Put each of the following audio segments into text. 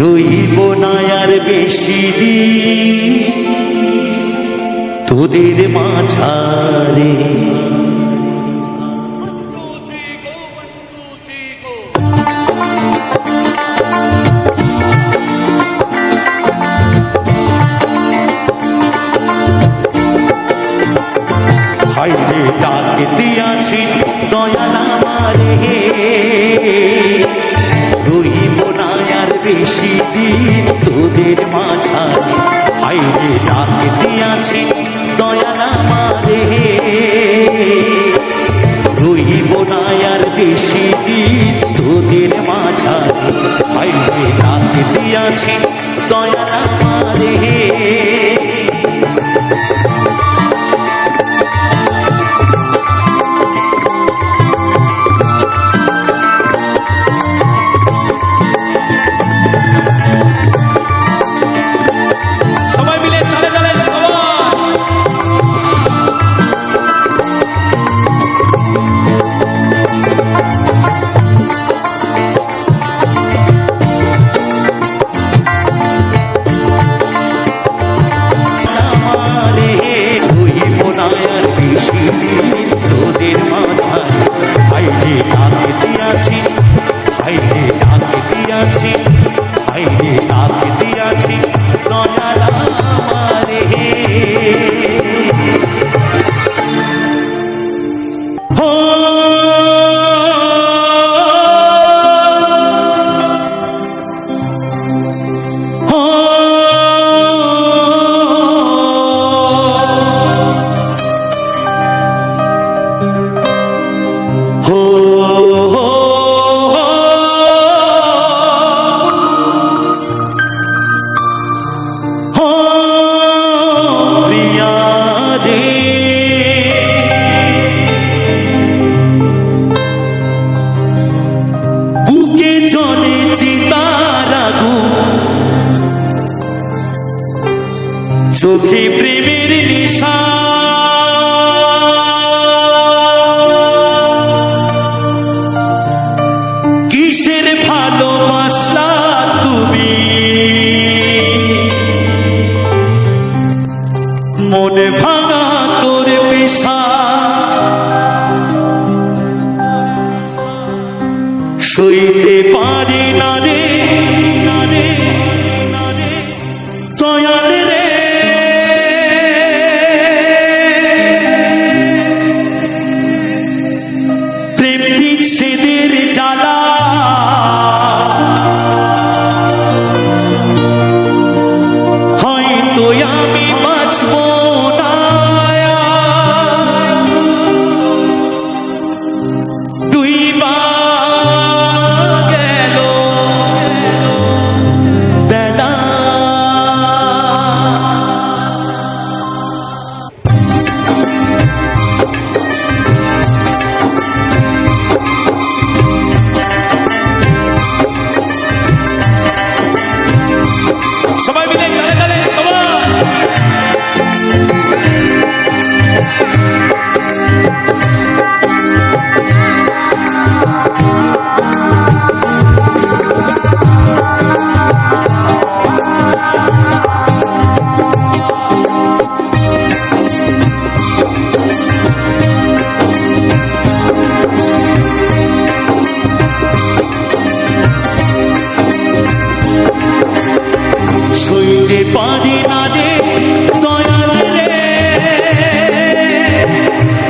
রইব না আর বেশি দিন তোদের মাঝারে। হাইরে ডাকে দিয়াছি দয়াল আমারে, রইব না আর বেশি দিন তোদের মাঝারে। হাইরে ডাকে দিয়াছি দয়াল আমারে, রইব না আর বেশি দিন তোদের মাঝারে। হাইরে ডাকে দিয়াছি দয়াল আমারে। তোদের মাঝারে হাইরে ডাকে দিয়াছি, হাইরে ডাকে দিয়াছি, হাইরে ডাকে দিয়াছি দয়াল আমারে। হো চোখে প্রেমের নিশা, কিসের ভালোবাসলা তুমি, মনে ভাঙা তোর পেশা, সইতে পারি না রে, না রে, না রে দয়াল রে। বিচ্ছেদের জ্বালা হয়তো আমি বাঁচব না, তুই বা গেল বেলা। সবাই মিলে গালে গালে সবাই সইতে পারি না রে দয়াল রে,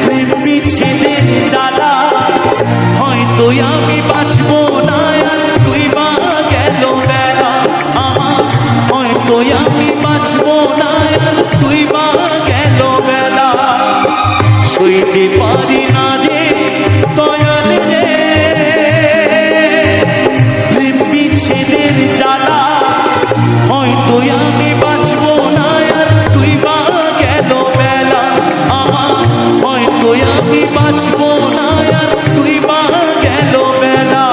প্রেম বিচ্ছেদের জ্বালা হয়তো আমি বাঁচব না আর তুই বা গেল বেলা আমার, হয়তো আমি বাঁচব না আর তুই বা গেল বেলা। সইতে পারি না রে দয়াল রে, প্রেম বিচ্ছেদের জ্বালা হয়তো আমি বাঁচব না আর তুই বা গেল বেলা আমার, হয়তো আমি বাঁচব না আর তুই বা গেল বেলা।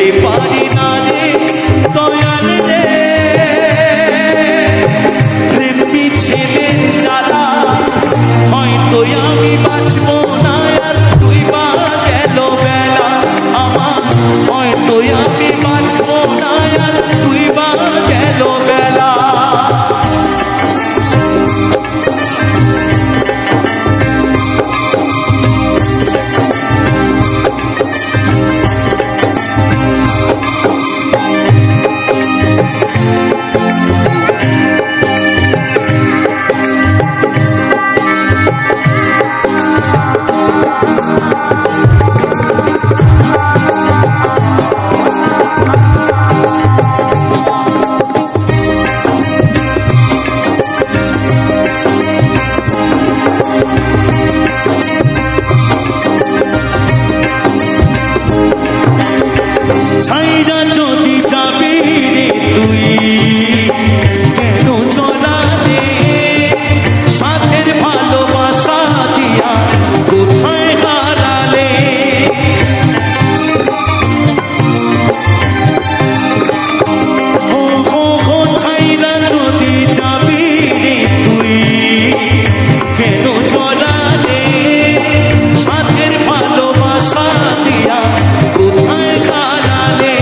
সইতে পারি না রে দয়াল রে প্রেম বিচ্ছেদের জ্বালা হয়তো আমি বাঁচবো না আর তুই বা গেল বেলা আমার হয়তো আমি বাঁচবো না আর তুই বা গেল বেলা ছাইরা যদি যাবি রে তুই কেন চলালে সাথের ভালোবাসা দিয়া কোথায় হারালে ও হো হো ছাইরা যদি যাবি রে তুই কেন চলালে সাথের ভালোবাসা দিয়া কোথায় হারালে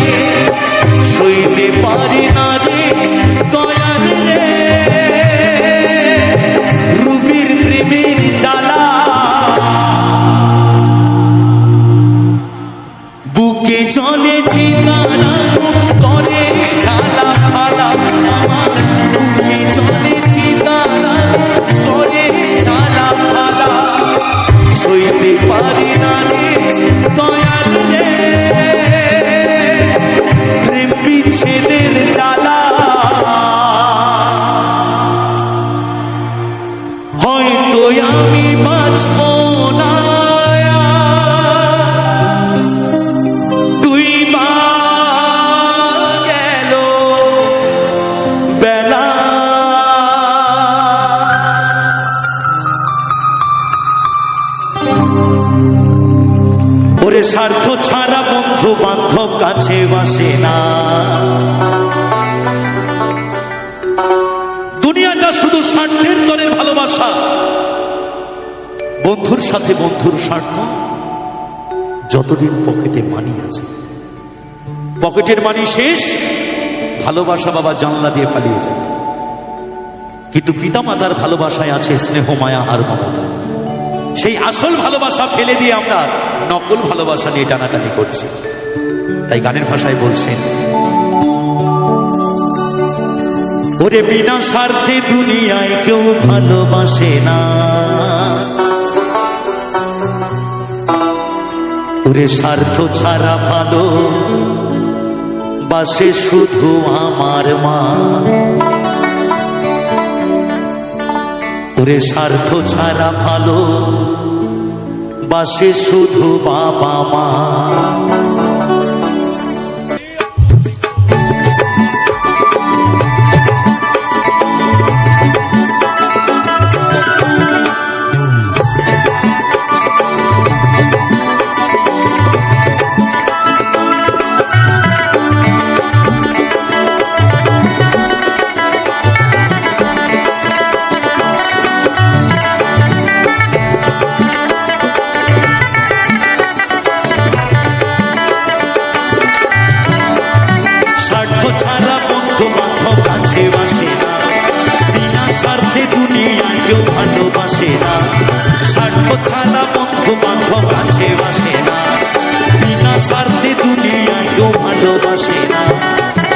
সইতে পারি না রে দয়াল রে রুবির প্রেমের জ্বালা বুকে চলে চিতারা করে জ্বালা ফালা আমার বুকে চলে চিতারা করে জ্বালা ফালা সইতে পারি না রে দয়াল রে প্রেম বিচ্ছেদের জ্বালা হয়তো আমি বাঁচবো না তুই বা গেল বেলা ওরে স্বার্থ ছাড়া বন্ধু বান্ধব কাছে বাসে না দুনিয়াটা শুধু স্বার্থের তরের ভালোবাসা বন্ধুর সাথে বন্ধুর স্বার্থ যতদিন পকেটে মানি আছে পকেটের মানি শেষ ভালোবাসা বাবা জানলা দিয়ে পালিয়ে যাবে কিন্তু পিতামাতার ভালোবাসায় আছে স্নেহ মায়া আর মমতা সেই আসল ভালোবাসা ফেলে দিয়ে আমরা নকল ভালোবাসা নিয়ে টানাটানি করছি তাই গানের ভাষায় বলছেন ওরে বিনা স্বার্থে দুনিয়ায় কেউ ভালোবাসে না ওরে স্বার্থ ছাড়া ভালো বাসে শুধু আমার মা ওরে স্বার্থ ছাড়া ভালো বাসে শুধু বাবা মা ভালোবাসে না স্বার্থ ছাড়া বন্ধু বান্ধব কাছে বাসে না বিনা স্বার্থে দুনিয়ায় কেউ ভালোবাসে না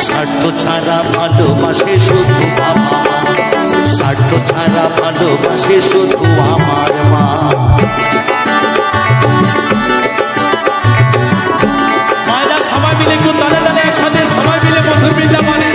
স্বার্থ ছাড়া ভালোবাসে শুধু বাবা মা স্বার্থ ছাড়া ভালোবাসে শুধু আমার মা মায়েরা সবাই মিলে একটু তালে তালে একসাথে সবাই মিলে বন্ধুর বৃন্দাবনে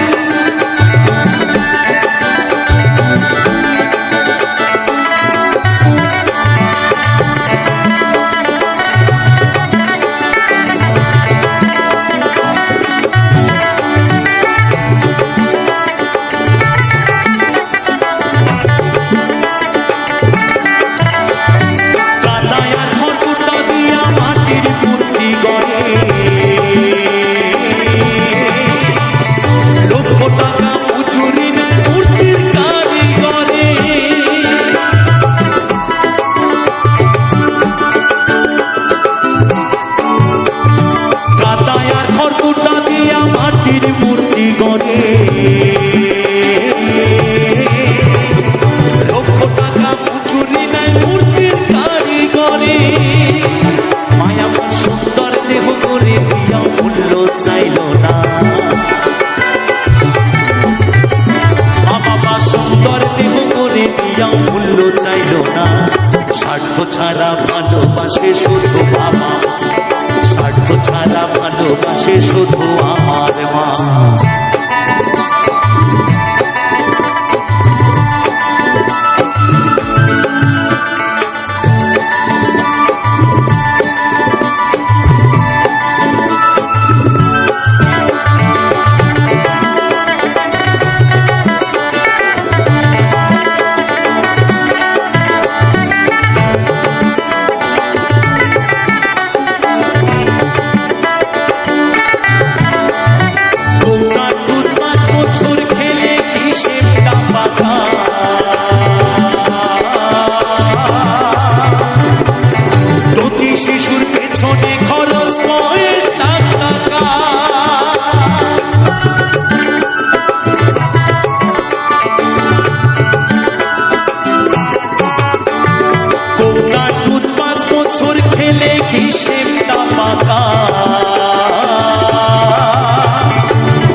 শুধু আমার মা।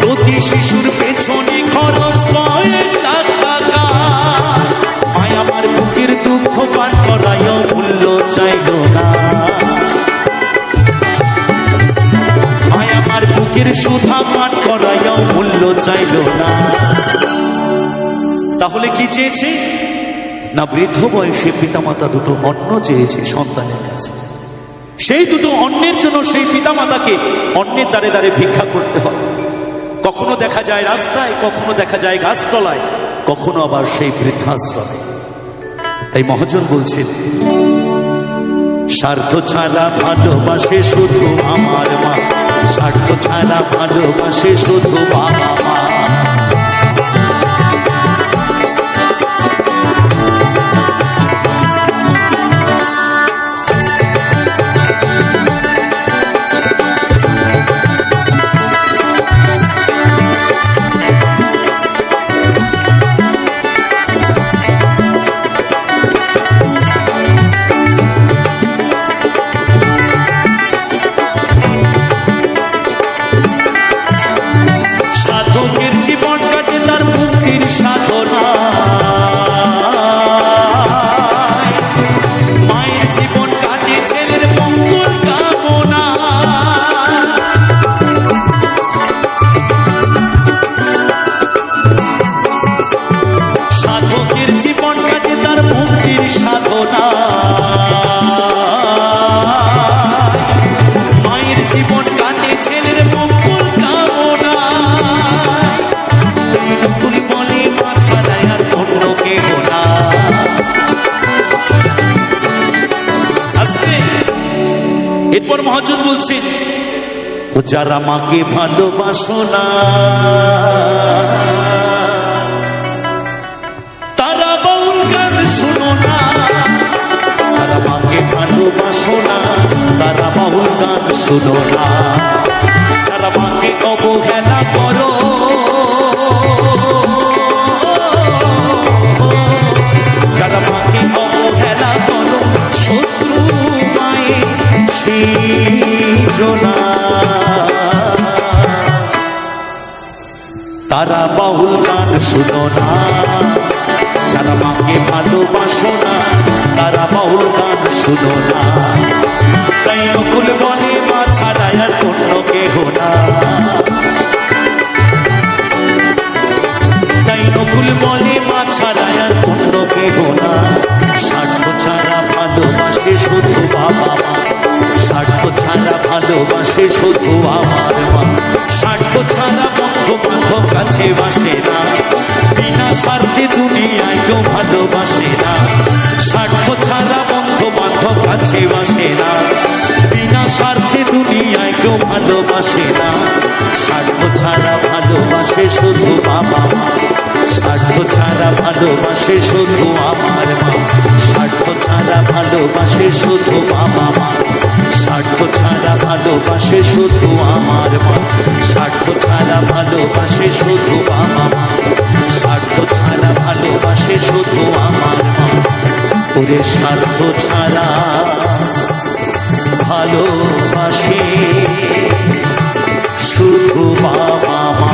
প্রতি শিশুর পেছনে খরচ কয়েক লাখ টাকা। আয় আমার বুকের দুঃখ পান করায়ও মূল্য চাইল না। আয় আমার বুকের সুধা পান করায়ও মূল্য চাইল না। তাহলে কি চেয়েছে না? বৃদ্ধ বয়সে পিতামাতা দুটো অন্ন চেয়েছে সন্তানের কাছে। সেই দুটো অন্নের জন্য সেই পিতামাতাকে অন্নের দ্বারে দ্বারে ভিক্ষা করতে হয়। কখনো দেখা যায় রাস্তায়, কখনো দেখা যায় গাছতলায়, কখনো আবার সেই বৃদ্ধাশ্রমে। তাই মহাজন বলছেন, স্বার্থ ছাড়া ভালোবাসে শুধু আমার মা, স্বার্থ ছাড়া ভালোবাসে শুধু বাবা মা। এরপর মহাজন বলছেন, ও যারা মাকে ভালোবাসো না তারা বাউল গান শোনো না। যারা মাকে ভালোবাসো না তারা বাউল গান শোনো না। যারা মাকে অবহেলা করো, যারা মাকে অবহেলা করো, শত্রু মায়ের সৃজনা, তারা বাউল গান শুনো না। যারা মাকে ভালোবাসো না তারা বাউল গান শুনো না। তাই নকুল বলে মা ছাড়া আর অন্য কেহ না। তাই নকুল বলে মা ছাড়া আর অন্য কেহ না। স্বার্থ ছাড়া ভালোবাসে শুধু বাবা মা, স্বার্থ ছাড়া ভালোবাসে শুধু আমার মা। স্বার্থ ছাড়া বন্ধু বান্ধব কাছে বাসে না, বিনা স্বার্থে দুনিয়ায় কেউ ভালোবাসে না। স্বার্থ ছাড়া বন্ধু বান্ধব কাছে বাসে না, বিনা স্বার্থে দুনিয়ায় কেউ ভালোবাসে না। স্বার্থ ছাড়া ভালোবাসে শুধু বাবা মা, স্বার্থ ছাড়া ভালোবাসে শুধু আমার মা। স্বার্থ ছাড়া ভালোবাসে শুধু বাবা মা, স্বার্থ ছাড়া ভালোবাসে শুধু আমার মা। স্বার্থ ছাড়া ভালোবাসে শুধু বাবা মা, স্বার্থ ছাড়া ভালোবাসে শুধু আমার মা। ওরে স্বার্থ ছাড়া ভালোবাসে শুধু বাবা মা।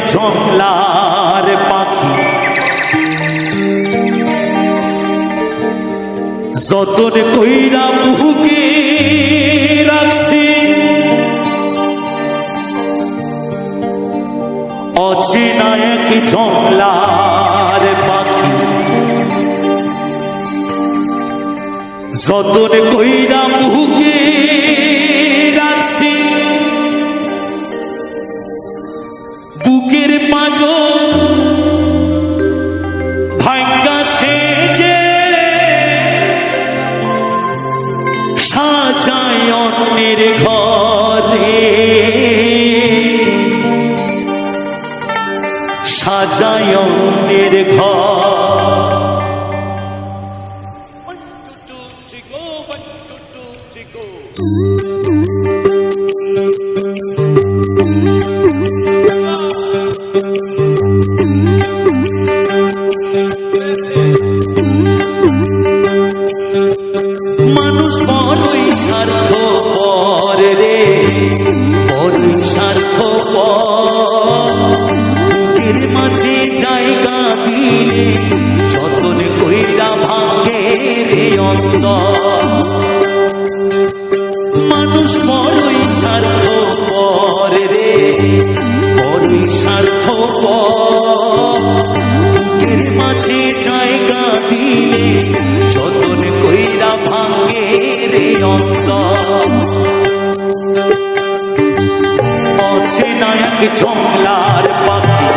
জংলার পাখি যতন কইরা বুকে রাখছি অচেনা এক জংলার পাখি যতন কইরা বুকে রাখছি বুকের পাঁজর ভাঙ্গা সেজে সাজায় অন্যের ঘরে সাজায় অন্যের ঘর মানুষ বড়ই স্বার্থপর রে বড়ই স্বার্থপর বুকের মাঝে জায়গা দিলে যতন কইরা ভাঙে রে অন্তর মানুষ বড়ই স্বার্থপর রে বড়ই স্বার্থপর বুকের মাঝে জায়গা দিলে যতন কইরা ভাঙে রে অন্তর অচেনা এক জংলার পাখি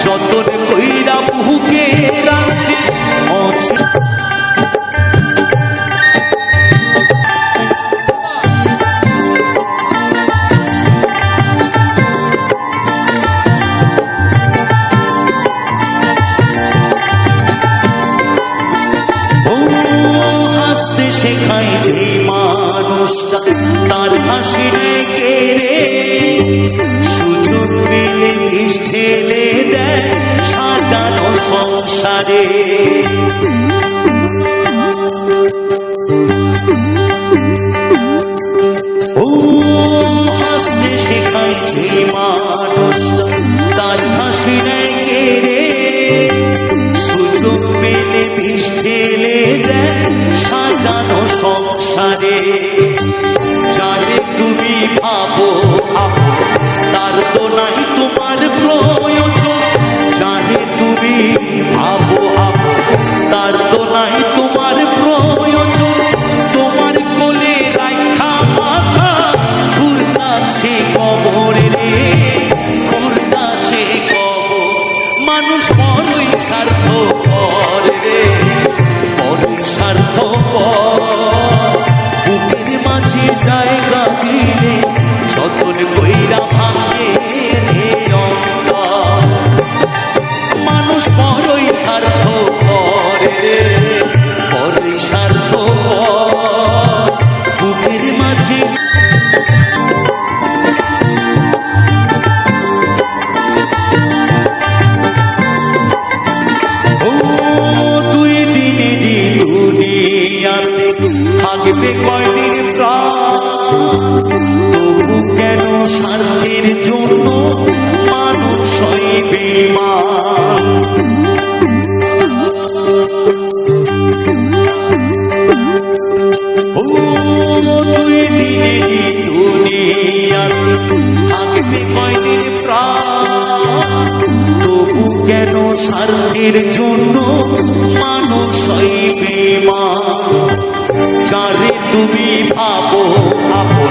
যতন কইরা বুকে রাখছি অচেনা শেখায় যে মানুষটা তার হাসি রেখে রে সুযোগ পেলে বিষ ঢেলে দেয় সাজানো সংসারে ও হাসতে শেখায় যে মানুষটা তার হাসি রেখে রে সুযোগ পেলে বিষ ঢেলে দেয় সাজানো সংসারে জানে তুমি ভাবো তার তো নাই তোমার প্রয়োজন জানে তুমি ভাবো তার তো নাই তোমার প্রয়োজন তোমার কোলে রাখা মাথা ঘুরতাছে কবরে রে ঘুরতাছে কবর মানুষ বড়ই স্বার্থপর রে বড়ই স্বার্থপর বুকের মাঝে জায়গা দিলে যতন কইরা ভাঙে রে অন্তর মানুষ বড়ই স্বার্থপর রে বড়ই স্বার্থপর বুকের মাঝে থাকবে কয়দিন প্রাণ তবু কেন স্বার্থের জন্য মানুষ হইবে মান ও দুই দিনেরই দুনিয়াতে থাকবে কয়দিন প্রাণ তবু কেন স্বার্থের জন্য মানুষ হইবে মান যারে তুমি ভাবো আপন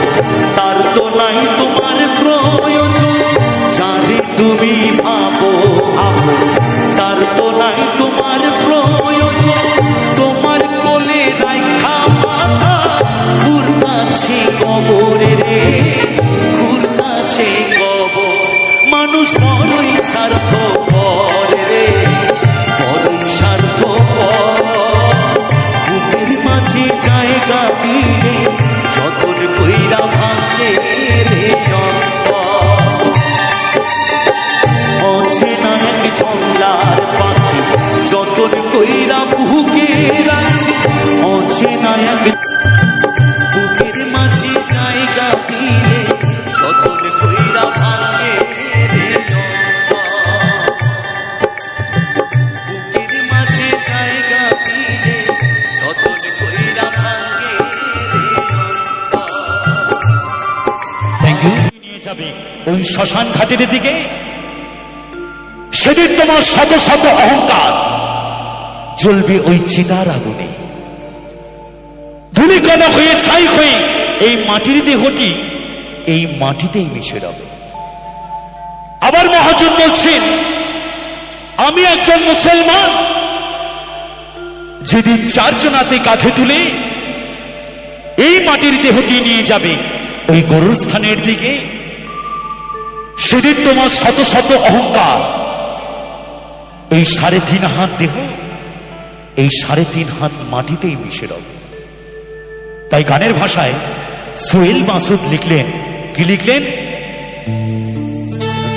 তার তো নাই তোমার প্রয়োজন যারে তুমি ভাবো আপন তার তো নাই তোমার প্রয়োজন তোমার কোলে রাখা মাথা ঘুরতাছে কবরে রে ঘুরতাছে কবর মানুষ বড়ই স্বার্থপর রে বড়ই স্বার্থপর বুকের মাঝে জায়গা দিলে যতন কইরা ভাঙে রে অচেনা এক জংলার পাখি যতন কইরা বুকে রাখি অচেনা এক বুকের মাঝে জায়গা দিলে যতন কইরা ভাঙে রে নিয়ে যাবে ওই শ্মশান ঘাটের দিকে। সেদিন তোমার শত শত অহংকার জ্বলবে ওই চিতার আগুনে, ধূলিকণা হয়ে ছাই হয়ে এই মাটির দেহটি এই মাটিতেই মিশে যাবে। আবার মহাজন বলছেন, আমি একজন মুসলমান, যেদিন চারজনাতে কাঁধে তুলে এই মাটির দেহটি নিয়ে যাবে ওই গরুর স্থানের দিকে, সেদিন তোমার শত শত অহংকার এই 3.5 হাত দেহ এই 3.5 হাত মাটিতেই মিশে যাবে। তাই গানের ভাষায় সোহেল মাসুদ লিখলেন, কি লিখলেন?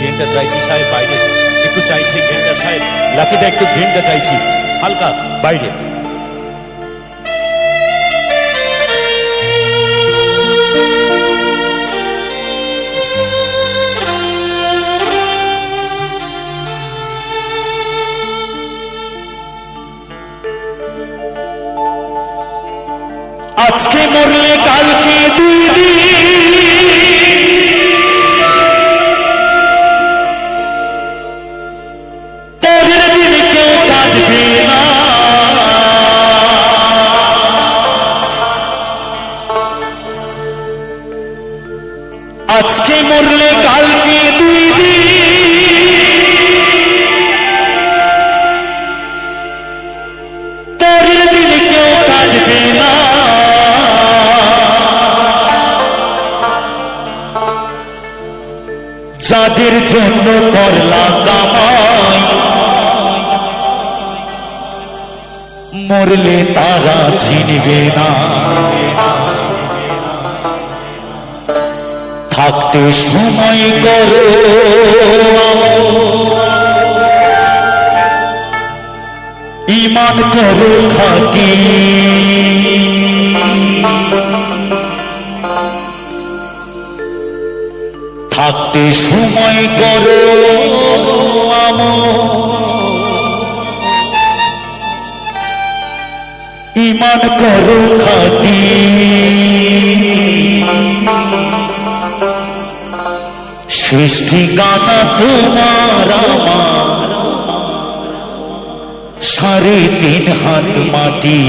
গেনটা চাইছি সাহেব বাইরে, একটু চাইছি গেনটা সাহেব, লাকিদা একটু গেনটা চাইছি হালকা বাইরে। আজকে মরলে কালকে 2 দিন, পরের দিন কেউ কাঁদবে না। আজকে মরলে কালকে 2 দিন, পরের দিন কেউ কাঁদবে না। যাদের জন্য করলা কামাই, মরলে তারা চিনবে না। থাকতে সময় করো ঈমান করো খাঁটি, থাকতে সময় করো ঈমান করো খাঁটি। সৃষ্টি গানা তোমার আমার 3.5 হাত মাটি।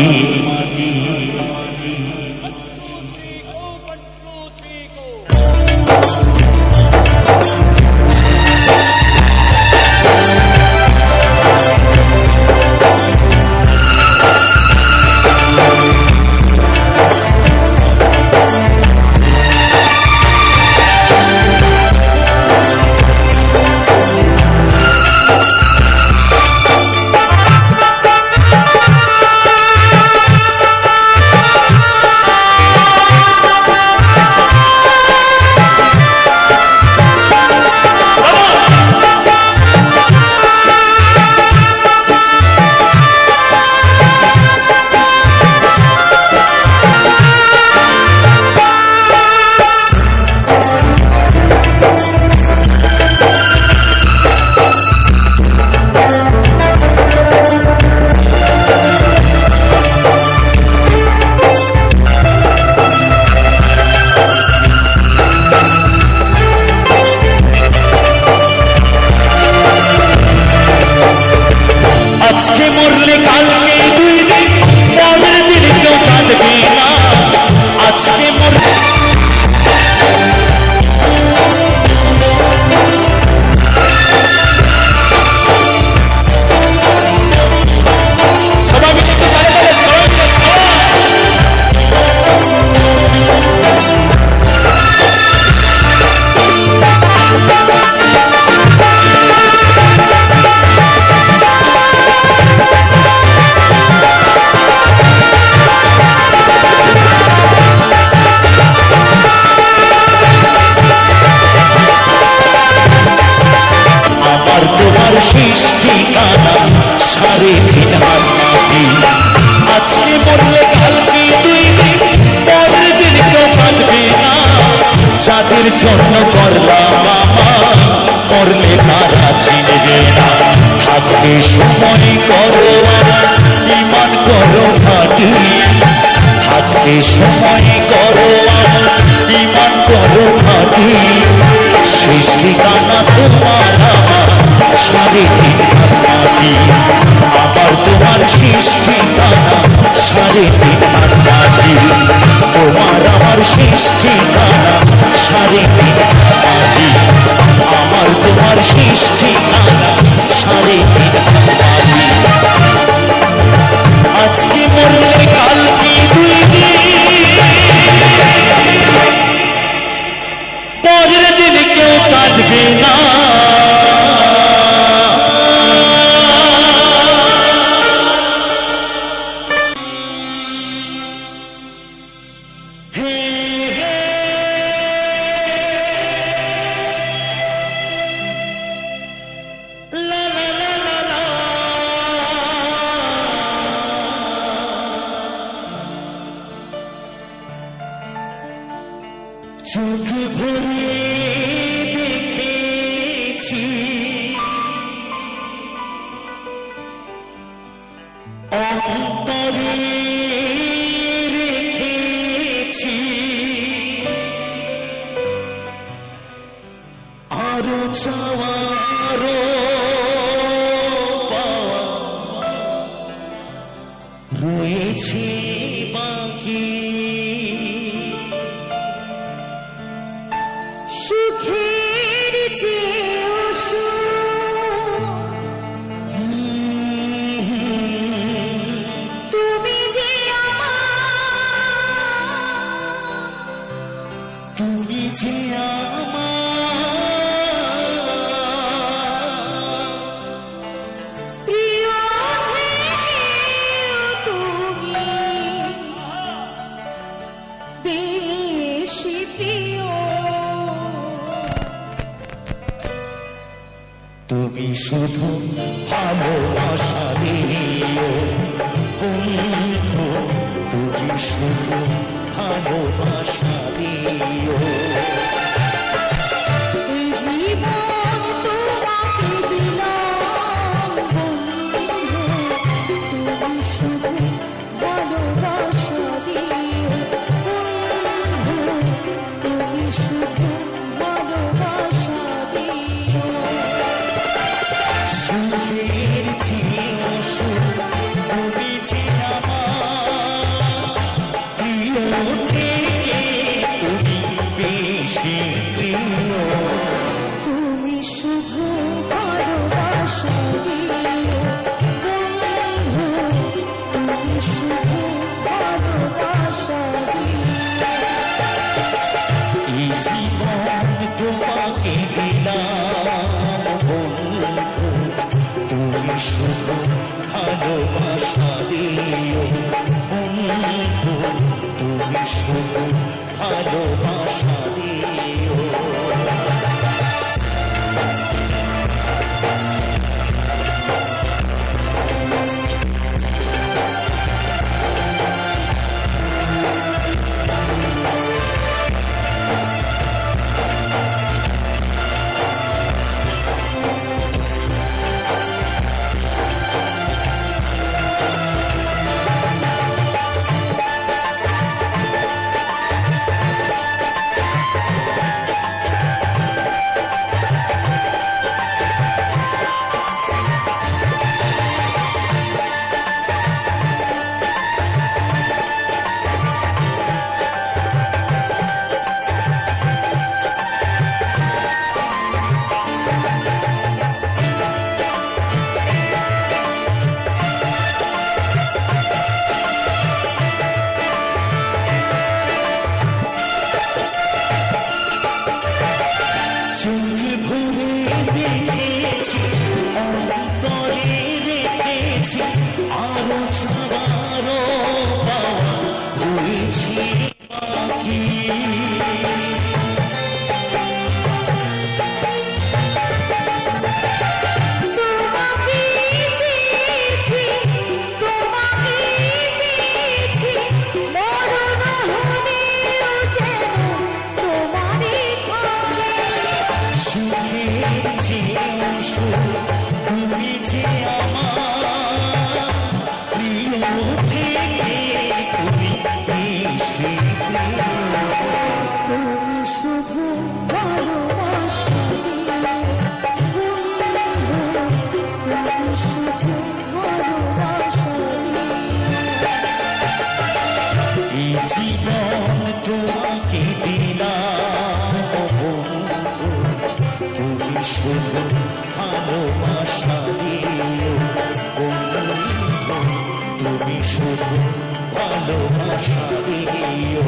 আজকে মরলে কালকে 2 দিন, পরের দিন কেউ কাঁদবে না। আজকে মরলে সবাই মিলে একটু গানে গানে, সবাই মিলে সৃষ্টি গানা 3.5 হাত মাটি। আজকে মরলে কালকে 2 দিন, পরের দিন কেউ কাঁদবে না। যাদের জন্য করলাম আমায়, মরলে তারা চিনবে না। থাকতে সময় করো ঈমান করো খাঁটি, থাকতে সময় করো বিমান করো ভাতি শেষ ঠিকানা তোমার আমার সাড়ে তিন হাত মাটি আবার তোমার শেষ ঠিকানা সাড়ে তিন হাত মাটি তোমার আমার শেষ ঠিকানা সাড়ে তিন হাত মাটি আমার তোমার শেষ ঠিকানা সাড়ে তিন হাত মাটি আজকে মরলে কালকে দুই দিন পরের দিন কেউ কাঁদবে না চোখ ভরে দেখেছি অন্তরে রেখেছি আরো চাওয়ারও পাওয়া রয়েছে বাকি সুখের চেয়েও তুমি যে তুমি যে প্রিয় তুমি বেশি প্রিয় তুমি শুধু ভালোবাসা দিও বন্ধু তুমি শুধু ভালোবাসা দিও এই জীবন তোমাকে দিলাম বন্ধু তুমি শুধু ভালোবাসা দিও বন্ধু তুমি শুধু ভালোবাসা দিও সুখের চেয়েও সুখ তুমি যে আমার প্রিয় থেকে তুমি বেশি প্রিয় তুমি শুধু ভালোবাসা দিও বন্ধু তুমি শুধু ভালোবাসা দিও এই জীবন তোমাকে দিলাম বন্ধু তুমি শুধু ভালোবাসা দিও বন্ধু তুমি শুধু ভালোবাসা দিও চোখ ভরে দেখেছি অন্তরে রেখেছি আরো চাওয়ারও পাওয়া রয়েছে বাকি তোমাকে চেয়েছি তোমাকে পেয়েছি মরণ হলেও যেন তোমারই থাকে সুখের চেয়েও সুখ তুমি যে ভালোবাসা দিয়ে বন্ধু তুমি শুধু ভালোবাসা দিয়ে এই জীবন তোমাকে দিলাম বন্ধু, তুমি শুধু ভালোবাসা দিও বন্ধু, তুমি শুধু ভালোবাসা দিও।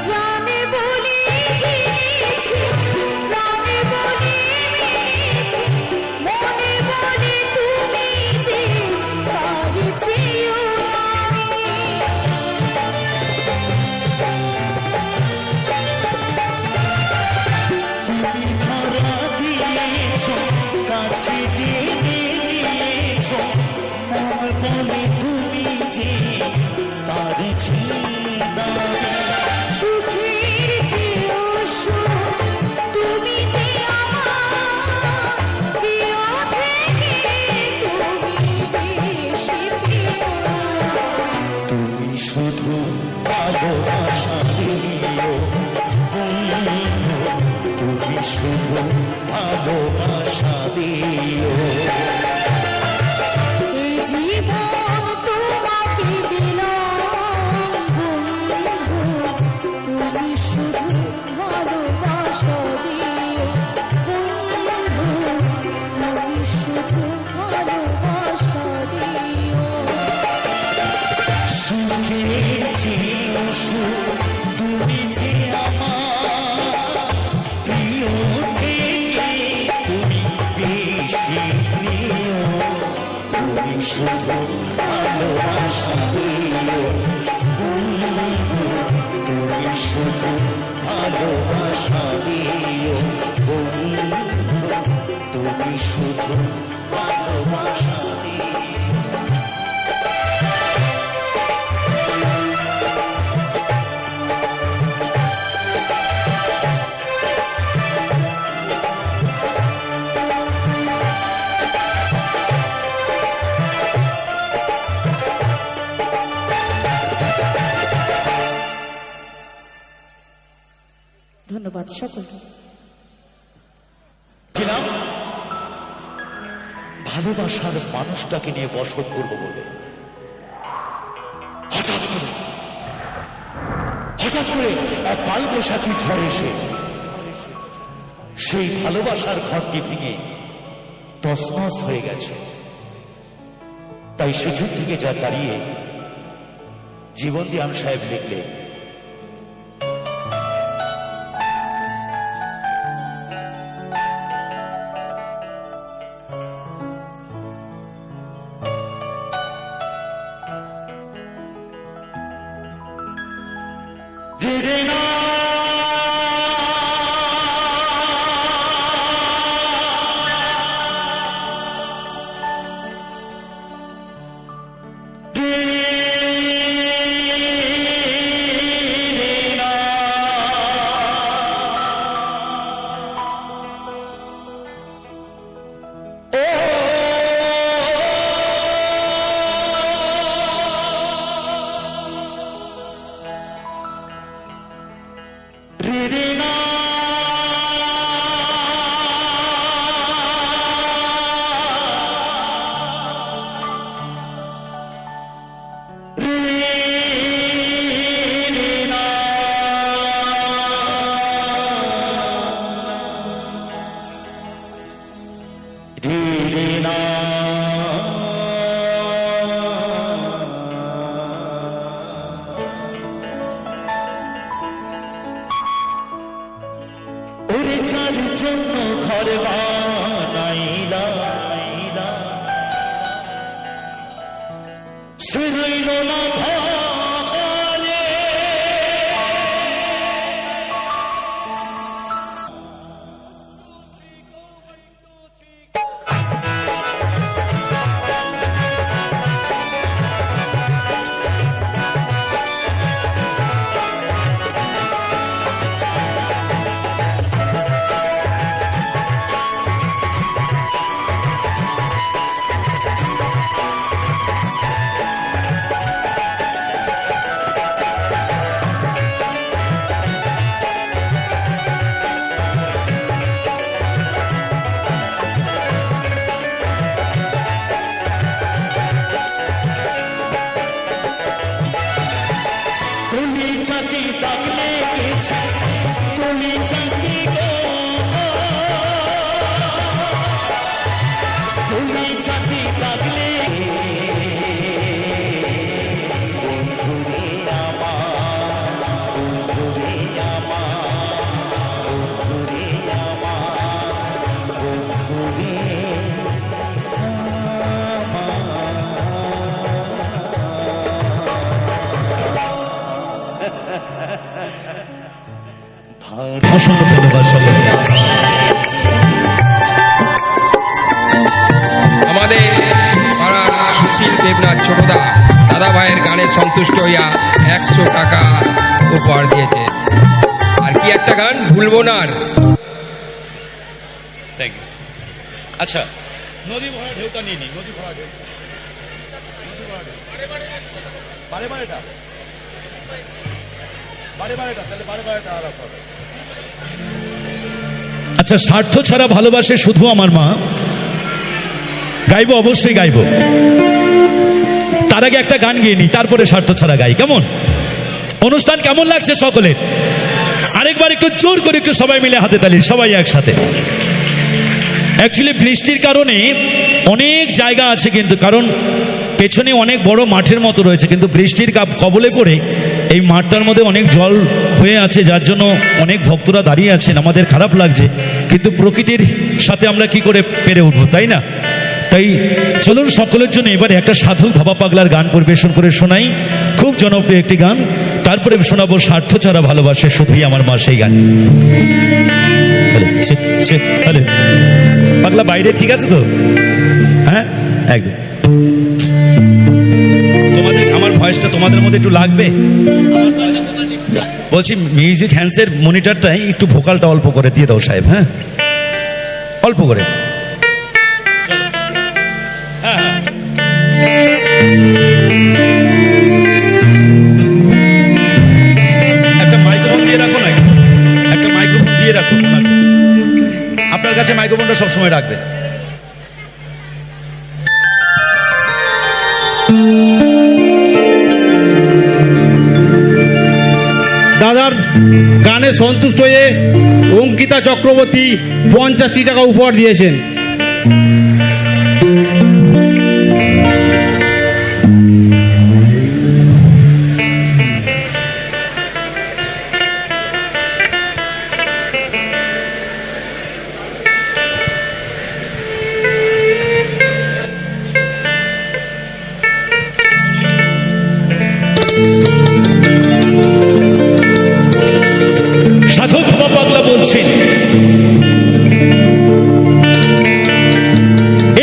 জানে বলে জেনেছি, প্রাণে বলে মেনেছি, মনে বলে তুমি যে তারি চেয়েও আমি। তুমি ধরা দিয়েছ, কাছে টেনে নিয়েছ, মন বলে তুমি যে তার ছিদারে। সুখের চেয়েও সুখ তুমি যে আমার প্রিয় থেকে তুমি বেশি প্রিয়। তুমি শুধু ভালোবাসা দিও বন্ধু, তুমি শুধু ভালোবাসা দিও। এই জীবন তোমাকে দিলাম বন্ধু, তুমি শুধু ভালোবাসা দিও বন্ধু, তুমি শুধু ভালোবাসা দিও। সুখের চেয়েও সুখ তুমি যে আমার প্রিয় থেকে তুমি বেশি প্রিয়। তুমি শুধু ভালোবাসা দিও বন্ধু, তুমি শুধু ভালোবাসা দিও বন্ধু, তুমি শুধু ভালোবাসা দিও। ধন্যবাদ সকলকে। ছিলাম ভালোবাসার মানুষটাকে নিয়ে বসত করবো বলে, হঠাৎ করে এক কালবৈশাখী ঝড় এসে সেই ভালোবাসার ঘরটি ভেঙে তছনছ হয়ে গেছে। তাই সেখান থেকে যা দাঁড়িয়ে জীবনদিয়ান সাহেব লিখলেন, রে না যার জন্য ঘর বানাইলা সে রইল না ঘরে। তুমি জাতি তাকলে গেছে, তুমি জাতি গো, তুমি জাতি তাকলে বন্ধুরে আমার, বন্ধুরে আমার, বন্ধুরে আমার, বন্ধুরে অসংখ্য ধন্যবাদ সকলকে। আমাদের পাড়ার সুশীল দেবনাথ ছোটদা দাদা ভাইয়ের গানে সন্তুষ্ট হইয়া 100 টাকা উপহার দিয়েছে। আর কি একটা গান ভুলবো না আর। Thank you. আচ্ছা, নদী ভরা ঢেউটা নিয়ে নি। নদী ভরা ঢেউ, বারে বারেটা তাহলে বারে বারেটা আর আসবে। আচ্ছা, স্বার্থ ছাড়া ভালোবাসে শুধু আমার মা, গাইবো, অবশ্যই গাইবো। তার আগে একটা গান গিয়ে নি, তারপরে স্বার্থ ছাড়া গাই। কেমন অনুষ্ঠান, কেমন লাগছে সকলের? আরেকবার একটু জোর করে একটু সবাই মিলে হাতে তালি, সবাই একসাথে। অ্যাকচুয়ালি বৃষ্টির কারণে অনেক জায়গা আছে, কিন্তু কারণ পেছনে অনেক বড় মাঠের মতো রয়েছে, কিন্তু বৃষ্টির কবলে পড়ে এই মাঠটার মধ্যে অনেক জল হয়ে আছে, যার জন্য অনেক ভক্তরা দাঁড়িয়ে আছেন। আমাদের খারাপ লাগছে, কিন্তু প্রকৃতির সাথে আমরা কি করে পেরে উঠবো, তাই না? তাই চলুন সকলের জন্য এবারে একটা সাধক ভাবা পাগলার গান পরিবেশন করে শোনাই, খুব জনপ্রিয় একটি গান। তারপরে শোনাবো স্বার্থ ছাড়া ভালোবাসে শুধুই আমার মা, সেই গান। পাগলা বাইরে ঠিক আছে তো? হ্যাঁ, একদম। তোমাদের আমার ভয়েসটা তোমাদের মধ্যে একটু লাগবে, বলছি। মিউজিক হ্যান্ডসের মনিটরটাই একটু ভোকালটা অল্প করে দিয়ে দাও সাহেব। হ্যাঁ, অল্প করে। হ্যাঁ, একটা মাইক্রোফোন দিয়ে রাখো না, একটা মাইক্রোফোন দিয়ে রাখো। আপনার কাছে মাইক্রোফোনটা সবসময় রাখবে। দাদার গানে সন্তুষ্ট হয়ে অঙ্কিতা চক্রবর্তী 85 টাকা উপহার দিয়েছেন। সাধক বাবা পাগলা বলছেন,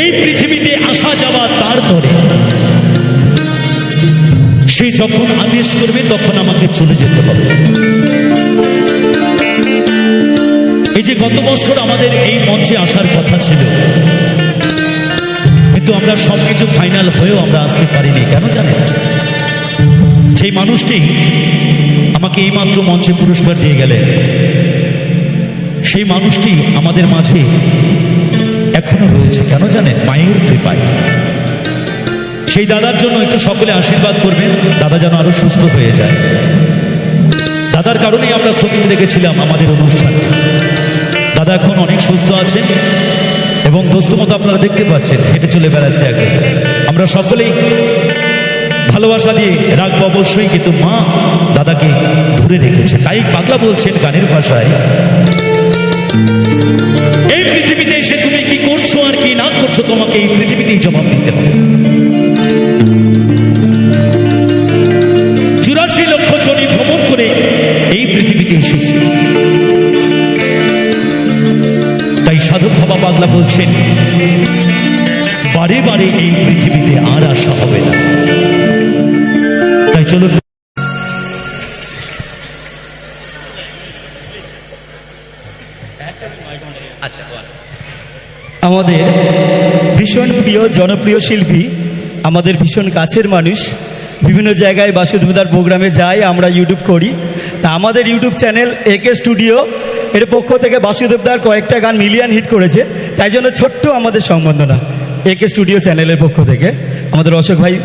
এই পৃথিবীতে আসা যাওয়া তার ধরে, সে যখন আদেশ করবে তখন আমাকে চলে যেতে হবে। এই যে গত বছর আমাদের এই মঞ্চে আসার কথা ছিল, কিন্তু আমরা সবকিছু ফাইনাল হয়েও আমরা আসতে পারিনি। কেন জানেন? সেই মানুষটি আমাকে এইমাত্র মঞ্চে পুরস্কার দিয়ে গেলেন, সেই মানুষটি আমাদের মাঝে এখনো রয়েছে। কেন জানেন? মায়ের কৃপায়। সেই দাদার জন্য একটু সকলে আশীর্বাদ করবেন, দাদা যেন আরো সুস্থ হয়ে যায়। দাদার কারণেই আমরা স্থগিত রেখেছিলাম আমাদের অনুষ্ঠান। দাদা এখন অনেক সুস্থ আছেন এবং দোস্তমতো আপনারা দেখতে পাচ্ছেন হেঁটে চলে বেড়াচ্ছে আগে। আমরা সকলেই ভালোবাসা দিয়ে রাখবো অবশ্যই, কিন্তু মা দাদাকে ধরে রেখেছে। তাই পাগলা বলছেন গানের ভাষায়, পৃথিবীতে এসে তুমি কি করছো আর কি না করছো তোমাকে এই পৃথিবীতেই জবাব দিতে হবে। 84 লক্ষ জনি ভ্রমণ করে এই পৃথিবীতে এসেছি। তাই সাধক বাবা পাগলা বলছেন বারে বারে এই পৃথিবীতে আর আসা হবে না। তাই চলুন আমাদের ভীষণ প্রিয় জনপ্রিয় শিল্পী, আমাদের ভীষণ কাছের মানুষ, বিভিন্ন জায়গায় বাসুদেবদার প্রোগ্রামে যাই, আমরা ইউটিউব করি। তা আমাদের ইউটিউব চ্যানেল একে স্টুডিও এর পক্ষ থেকে বাসুদেবদার কয়েকটা গান মিলিয়ন হিট করেছে, তাই জন্য ছোট্ট আমাদের সম্বর্ধনা একে স্টুডিও চ্যানেলের পক্ষ থেকে। আমাদের অশোক ভাই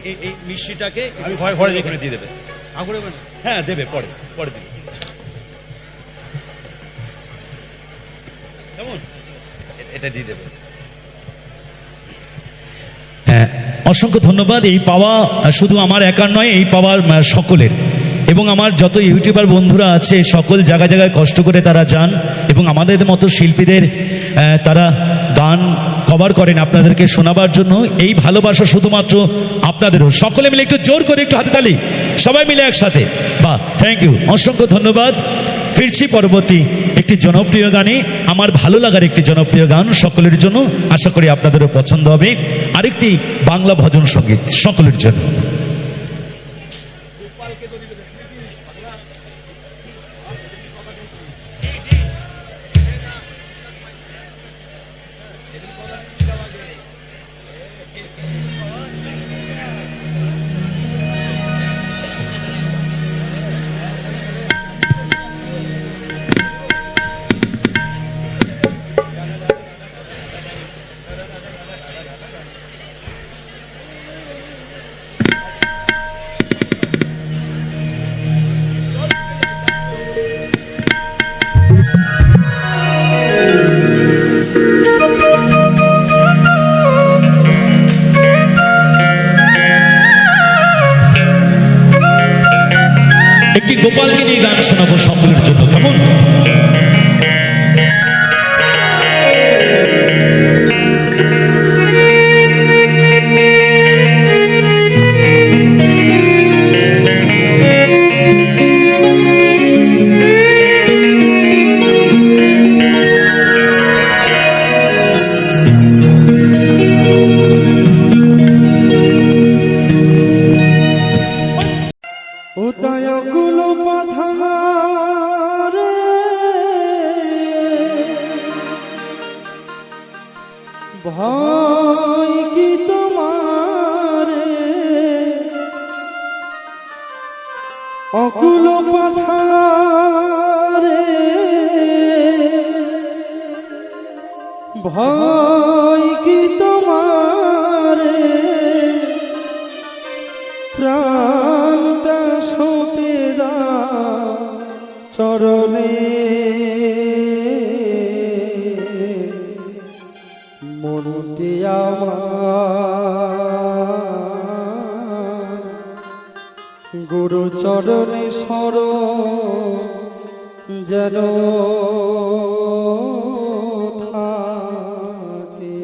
এই মিষ্টিটাকে ঘরে যেখানে দিয়ে দেবে, হ্যাঁ দেবে, পরে পরে দিবে। কেমন এটা দিয়ে দেবে। হ্যাঁ, অসংখ্য ধন্যবাদ। এই পাওয়া শুধু আমার একার নয়, এই পাওয়ার সকলের, এবং আমার যত ইউটিউবার বন্ধুরা আছে সকল জায়গায় জায়গায় কষ্ট করে তারা যান এবং আমাদের মতো শিল্পীদের তারা গান কভার করেন আপনাদেরকে শোনাবার জন্য। এই ভালোবাসা শুধুমাত্র আপনাদেরও। সকলে মিলে একটু জোর করে একটু হাতে তালি, সবাই মিলে একসাথে। বাহ, থ্যাংক ইউ, অসংখ্য ধন্যবাদ। ফিরছি পরবর্তী একটি জনপ্রিয় গানে, আমার ভালো লাগার একটি জনপ্রিয় গান সকলের জন্য, আশা করি আপনাদেরও পছন্দ হবে। আরেকটি বাংলা ভজন সঙ্গীত সকলের জন্য। একটি গোপালকে নিয়ে গান শোনাবো সকলের জন্য, কেমন? উদয়গুলো পাথারে ভয় কি তোমারে, অকুল পাথারে ভয় কি তোমারে, প্রাণটা সঁপে দাও চরণে, মনটি আমার গুরু চরণে শরণ যেন থাকে।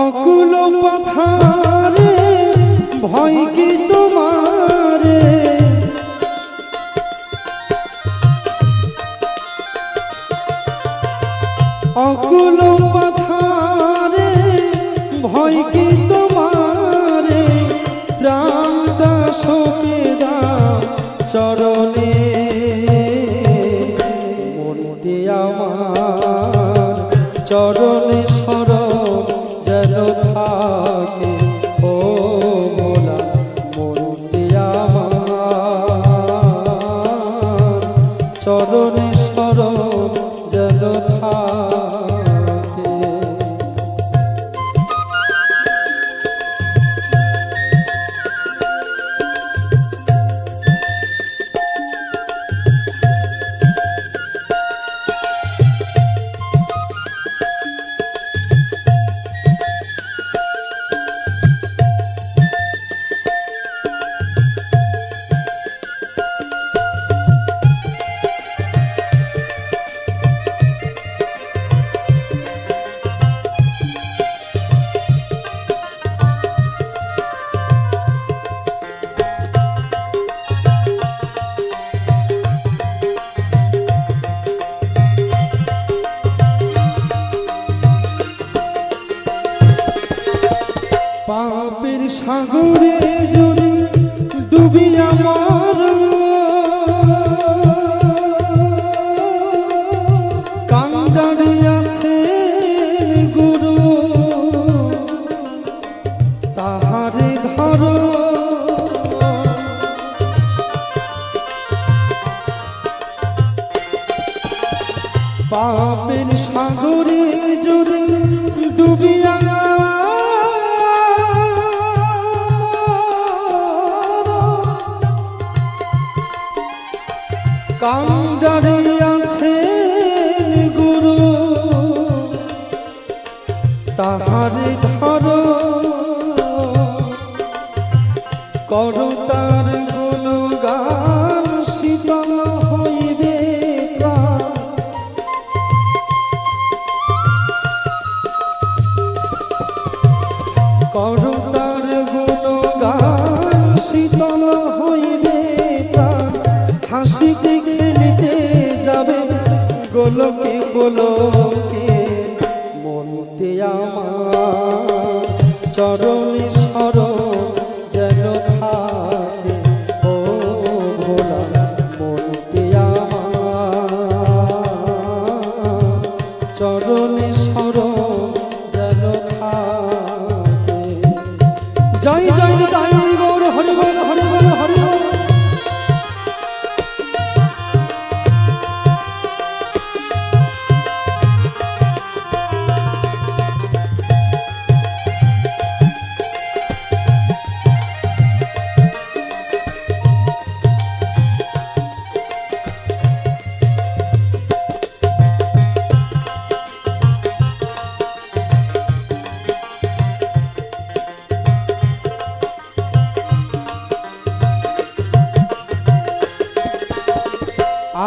অকুল পাথারে ভয় কি তোমারে, অকুল পাথারে ভয় কি তোমারে প্রাণটা সঁপে দাও চরণে মনটি আমার চরণে শরণ যেন থাকে ও ভোলা মনটি আমার চরণে শরণ যেন থাকে। পাপের সাগরে যদি ডুবি আমার কান্ডারে আছে গুরু তাহারে ধরো পাপের সাগরে যদি ডুবিয়া কান্ডারে আছে গুরু তাহারে ধরো করো তার গুণগান শীতল হইবে প্রাণ করো তার গুণগান শীতল হইবে প্রাণ হাসিতে খেলিতে যাবে গোলকে গোলকে মনটি আমার চরণে শরণ যেন থাকে ও ভোলা মনটি আমার চরণে শরণ যেন থাকে। জয় জয় নিতাই গৌর হরি বল হরি বল হরি বল।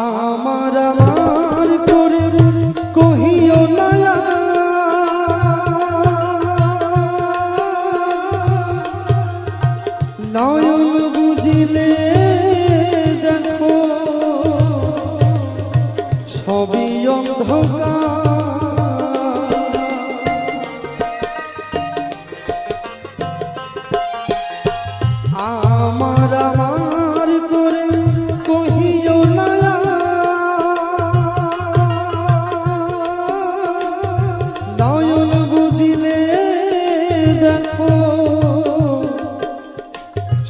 আমার আমার করে কহিও না নয়ন বুঝিলে দেখো সবই অন্ধকার আমার আমার করে কহিও না নয়ন বুঝিলে দেখো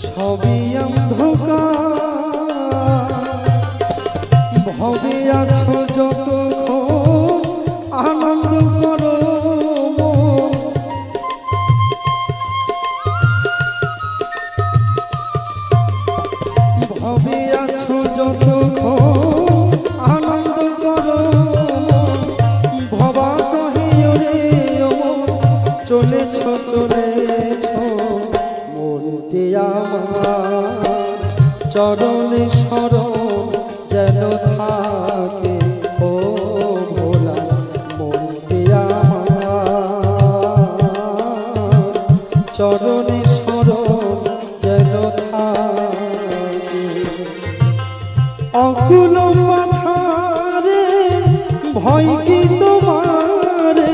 সবই অন্ধকার ভবে আছো যতক্ষণ আনন্দ করো মন। ভবে আছো যতক্ষণ আনন্দ করো মন। ভবা কহিও রে ও মন, চলেছ চলেছ মনটি আমার চরণে শরণ যেন থাকে ও ভোলা মনটি আমার চরণে শরণ যেন থাকে। অকুল মাথারে ভয় কি তোমারে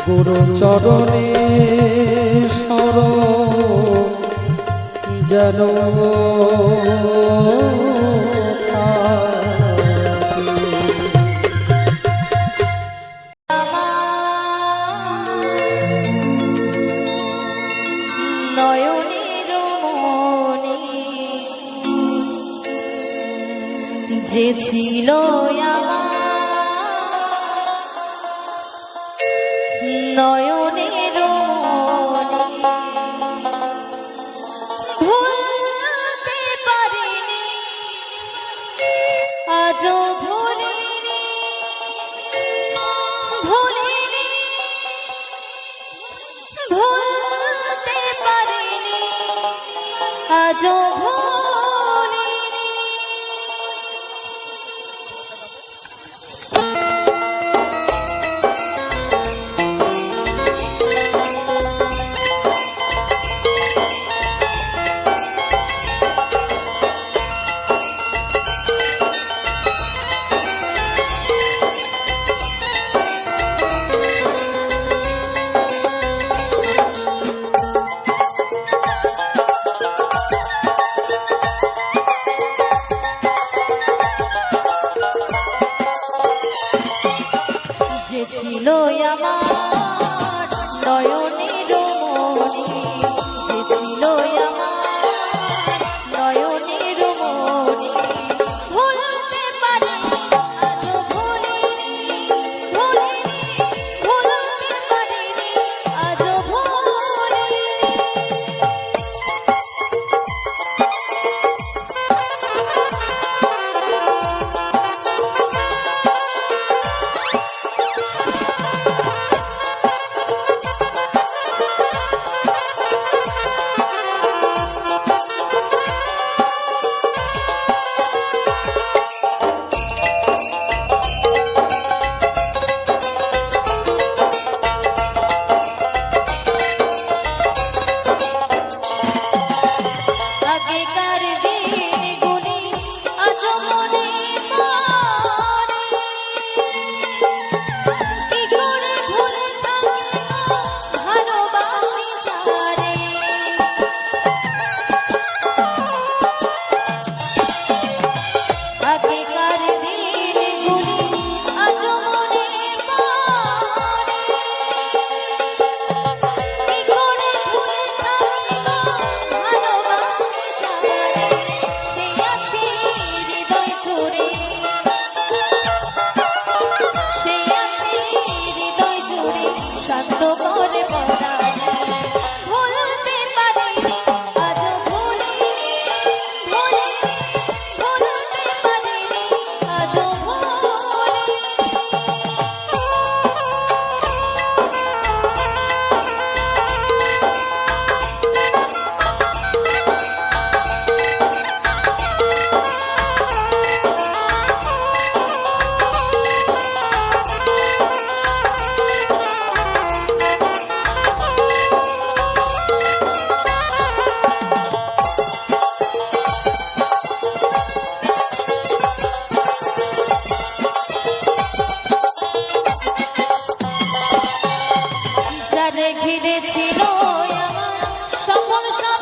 গুরু চরণে সর যেন নয়নের মনে যে ছিল আমার নয়নের মনে ভুলতে পারিনি আজও ভুলিনি ভুলিনি ভুলতে পারিনি আজও ভুলিনি যে ছিল আমার নয়নের মনে যে ছিল আমার নয়নের মনে ভুলতে পারিনি আজও ভুলিনি ভুলিনি ভুলতে পারিনি আজও ভুলিনি আগেকার দিনগুলি আজও মনে পড়ে কি করে ভুলে থাকি ভালোবাসি যারে আগেকার দিনগুলি আজও মনে পড়ে কি করে ভুলে থাকি ভালোবাসি যারে সে আছে হৃদয় জুড়ে সে আছে হৃদয় জুড়ে শান্ত করে পড়ানি ভুলতে পারিনি আজও ভুলিনি ভুলিনি ভুলতে পারিনি আজও ভুলিনি যারে ঘিরে ছিল আমার স্বপন সব